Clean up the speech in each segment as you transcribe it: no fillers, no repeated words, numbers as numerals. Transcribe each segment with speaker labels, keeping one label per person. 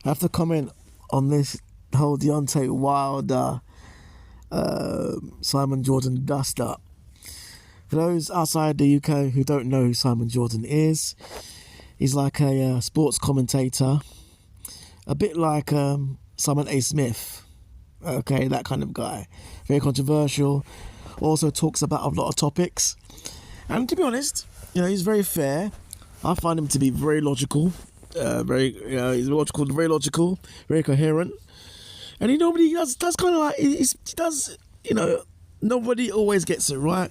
Speaker 1: I have to comment on this whole Deontay Wilder, Simon Jordan dust up. For those outside the UK who don't know who Simon Jordan is, he's like a sports commentator, a bit like Simon A. Smith, okay, that kind of guy. Very controversial, also talks about a lot of topics. And to be honest, he's very fair. I find him to be very logical, he's very logical, very coherent. And he does kind of like, he does, nobody always gets it right,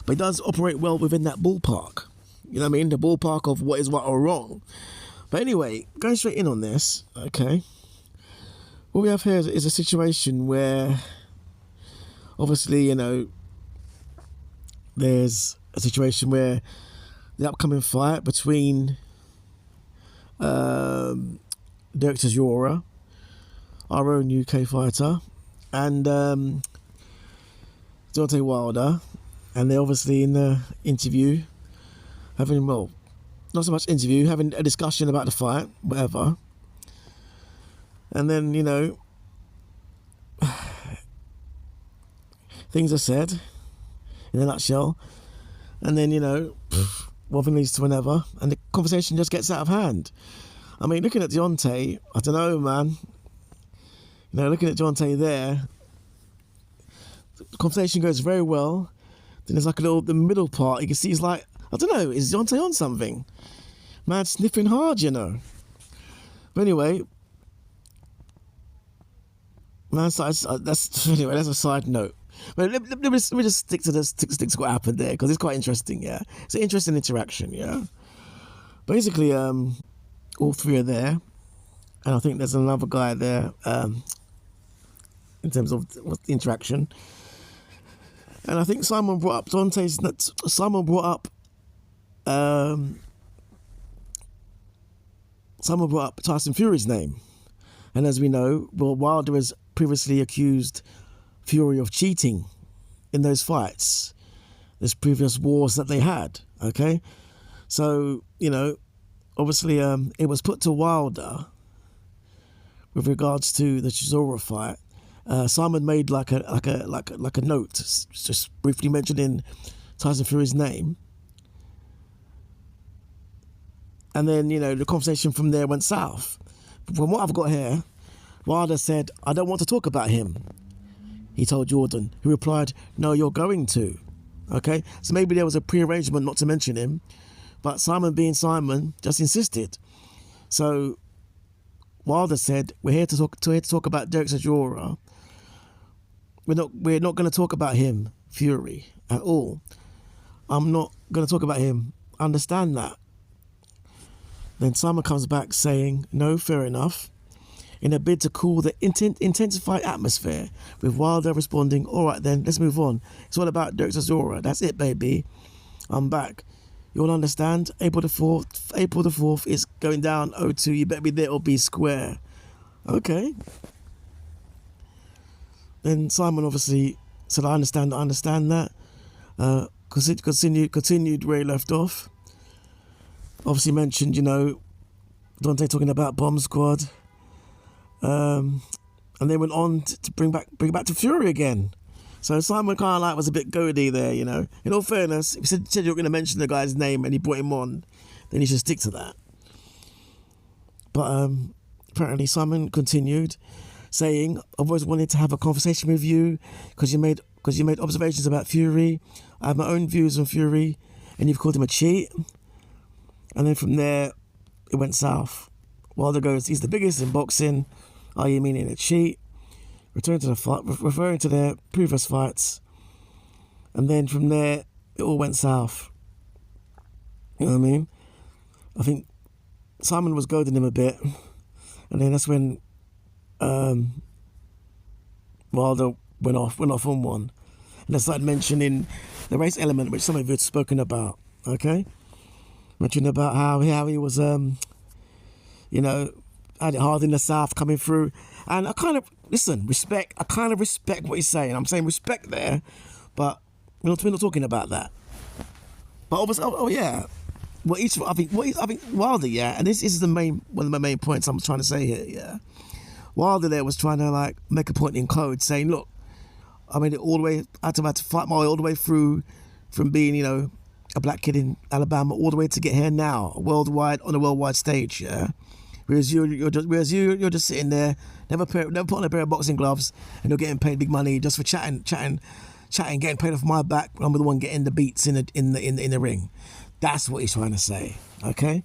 Speaker 1: but he does operate well within that ballpark. You know what I mean? The ballpark of what is right or wrong. But anyway, going straight in on this, okay. What we have here is a situation where, obviously, there's a situation where the upcoming fight between Derek Chisora, our own UK fighter, and Deontay Wilder, and they're obviously in the interview, having not so much interview, having a discussion about the fight, whatever. And then, things are said in a nutshell. And then, one thing leads to another, and the conversation just gets out of hand. I mean, looking at Deontay, I don't know, man. Looking at Deontay there, the conversation goes very well. Then there's like the middle part. You can see he's like, I don't know, is Deontay on something? Man, sniffing hard, But anyway, man, that's a side note. But let me just stick to what happened there, because it's quite interesting, yeah. It's an interesting interaction, yeah. Basically, all three are there, and I think there's another guy there, in terms of the interaction. And I think Simon brought up Tyson Fury's name. And as we know, Wilder has previously accused Fury of cheating in those fights, those previous wars that they had, okay? So, obviously it was put to Wilder with regards to the Chisora fight. Simon made like a note, just briefly mentioning Tyson Fury's name. And then, the conversation from there went south. From what I've got here, Wilder said, "I don't want to talk about him," he told Jordan, who replied, "No, you're going to." Okay? So maybe there was a pre-arrangement not to mention him, but Simon being Simon just insisted. So Wilder said, "We're here to talk about Derek Chisora. We're not going to talk about him, Fury, at all. I'm not going to talk about him. Understand that." Then Simon comes back saying, "No, fair enough," in a bid to cool the intensified atmosphere, with Wilder responding, "All right then, let's move on. It's all about Derek Chisora. That's it, baby. I'm back. You'll understand. April the 4th is going down 0-2. You better be there or be square." Okay. Then Simon obviously said, I understand that. Continued where he left off. Obviously mentioned, Deontay talking about Bomb Squad. And they went on to bring back to Fury again. So Simon kind of like was a bit goady there, In all fairness, if you said you were going to mention the guy's name and he brought him on, then you should stick to that. But apparently Simon continued, saying, "I've always wanted to have a conversation with you because you made observations about Fury. I have my own views on Fury, and you've called him a cheat." And then from there, it went south. Wilder goes, "He's the biggest in boxing. Are you meaning a cheat?" Referring to their previous fights. And then from there, it all went south. You know what I mean? I think Simon was goading him a bit. And then that's when Wilder went off on one. And I started mentioning the race element, which some of you had spoken about, okay? Mentioning about how he was, had it hard in the South coming through. And I kind of, respect. I kind of respect what he's saying. I'm saying respect there, but we're not talking about that. But obviously, I think Wilder, yeah, and this is one of my main points I'm trying to say here, yeah. Wilder there was trying to like make a point in code, saying, look, I made it all the way. I had to fight my way all the way through, from being, you know, a black kid in Alabama, all the way to get here now, worldwide, on a worldwide stage, yeah. Whereas you're just sitting there, never put on a pair of boxing gloves, and you're getting paid big money just for chatting, getting paid off my back. I'm the one getting the beats in the ring. That's what he's trying to say. Okay,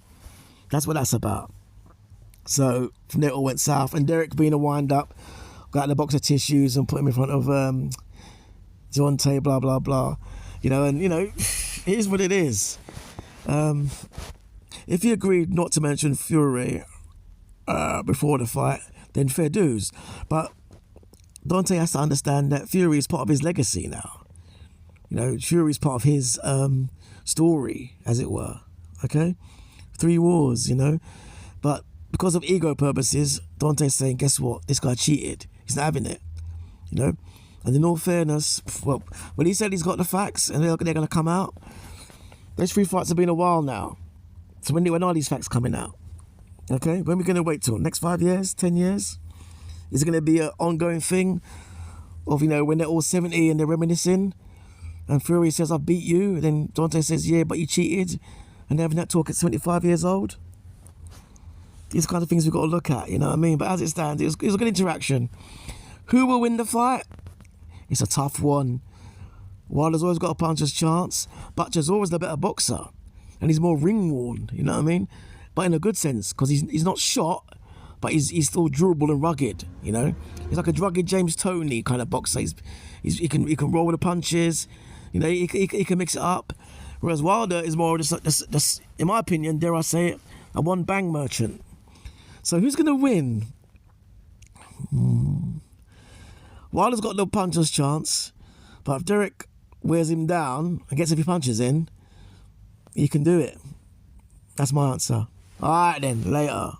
Speaker 1: that's what that's about. So from there it all went south, and Derek, being a wind up, got the box of tissues and put him in front of Deontay, blah blah blah. You know, and you know, it is what it is. If he agreed not to mention Fury before the fight, then fair dues. But Deontay has to understand that Fury is part of his legacy now. You know, Fury is part of his story, as it were. Okay, 3 wars. You know, but because of ego purposes, Deontay's saying, guess what? This guy cheated. He's not having it. You know, and in all fairness, well, when he said he's got the facts and they're going to come out, those 3 fights have been a while now. So when are these facts coming out? Okay, when are we going to wait till? Next 5 years, 10 years? Is it going to be an ongoing thing of, you know, when they're all 70 and they're reminiscing and Fury says, I beat you, and then Deontay says, yeah, but you cheated, and they're having that talk at 75 years old? These kind of things we've got to look at, you know what I mean? But as it stands, it was a good interaction. Who will win the fight? It's a tough one. Wilder's always got a puncher's chance. Butcher's always the better boxer. And he's more ring-worn, you know what I mean? But in a good sense, because he's not shot, but he's still durable and rugged, you know? He's like a rugged James Toney kind of boxer. He can roll with the punches, you know, he can mix it up. Whereas Wilder is more just, in my opinion, dare I say it, a one-bang merchant. So who's going to win? Wilder's got no puncher's chance, but if Derek wears him down and gets a few punches in, he can do it. That's my answer. All right then, later.